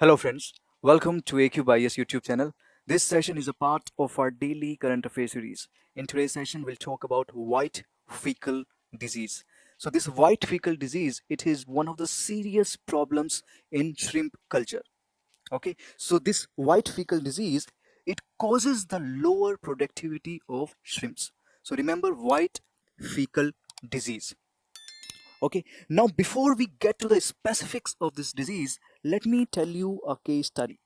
Hello friends, welcome to AQ Bias YouTube channel. This session is a part of our daily current affairs series. In today's session, we'll talk about white fecal disease. So this white fecal disease, it is one of the serious problems in shrimp culture. Okay, so this white fecal disease, it causes the lower productivity of shrimps. So remember white fecal disease. Okay, now before we get to the specifics of this disease, let me tell you a case study.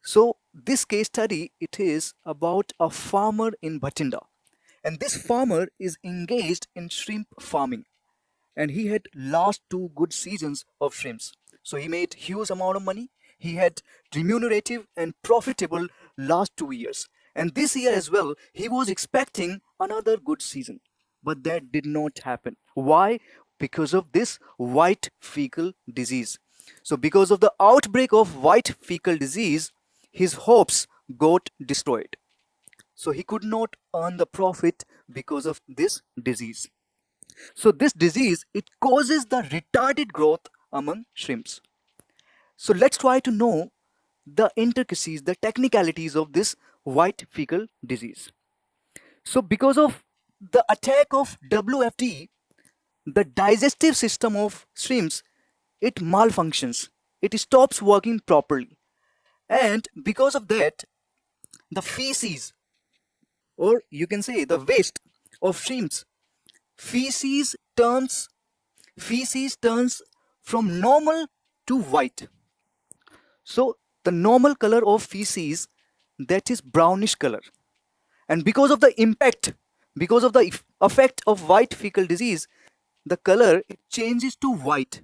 So this case study, it is about a farmer in Bhatinda, and this farmer is engaged in shrimp farming, and he had last two good seasons of shrimps. So he made huge amount of money. He had remunerative and profitable last 2 years. And this year as well, he was expecting another good season. But that did not happen. Why? Because of this white fecal disease. So because of the outbreak of white fecal disease, his hopes got destroyed. So he could not earn the profit because of this disease. So this disease, it causes the retarded growth among shrimps. So let's try to know the intricacies, the technicalities of this white fecal disease. So because of the attack of WFT, the digestive system of shrimps, it malfunctions. It stops working properly. And because of that, the feces, or you can say the waste of shrimps, feces turns feces turns from normal to white. So the normal color of feces, that is brownish color, and because of the impact, because of the effect of white fecal disease, the color it changes to white.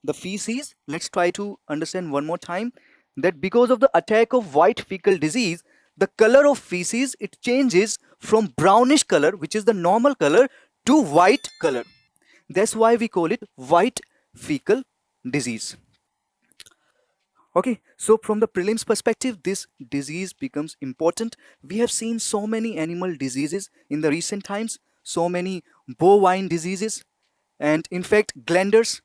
The feces, let's try to understand one more time, that because of the attack of white fecal disease, the color of feces it changes from brownish color, which is the normal color, to white color. That's why we call it white fecal disease. Okay, so from the prelims perspective, this disease becomes important. We have seen so many animal diseases in the recent times, so many bovine diseases, and in fact, glanders.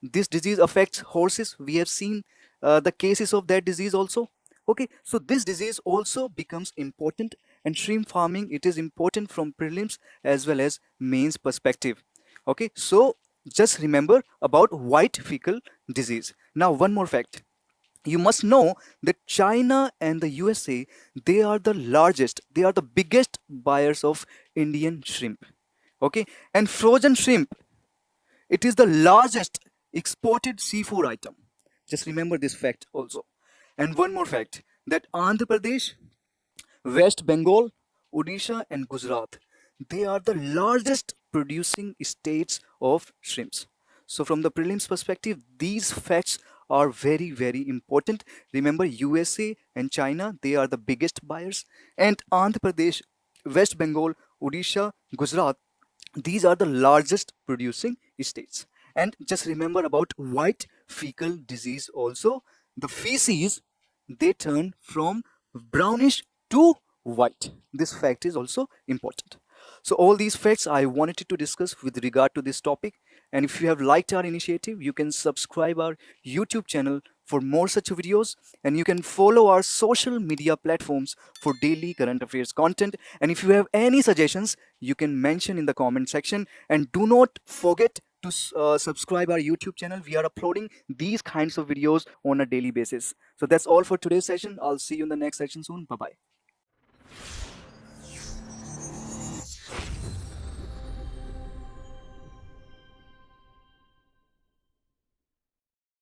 This disease affects horses. We have seen the cases of that disease also. Okay, so this disease also becomes important, and shrimp farming it is important from prelims as well as mains perspective. Okay, so just remember about white fecal disease. Now, one more fact. You must know that China and the USA, they are the largest, they are the biggest buyers of Indian shrimp. Okay, and frozen shrimp, it is the largest exported seafood item. Just remember this fact also. And one more fact, that Andhra Pradesh, West Bengal, Odisha, and Gujarat, they are the largest producing states of shrimps. So, from the prelims perspective, these facts are very, very important. Remember, USA and China, they are the biggest buyers, and Andhra Pradesh, West Bengal, Odisha, Gujarat, these are the largest producing states. And just remember about white fecal disease also. The feces, they turn from brownish to white. This fact is also important. So all these facts I wanted to discuss with regard to this topic. And if you have liked our initiative, you can subscribe our YouTube channel for more such videos, and you can follow our social media platforms for daily current affairs content. And if you have any suggestions, you can mention in the comment section, and do not forget to subscribe our YouTube channel. We are uploading these kinds of videos on a daily basis. So that's all for today's session. I'll see you in the next session soon. Bye bye.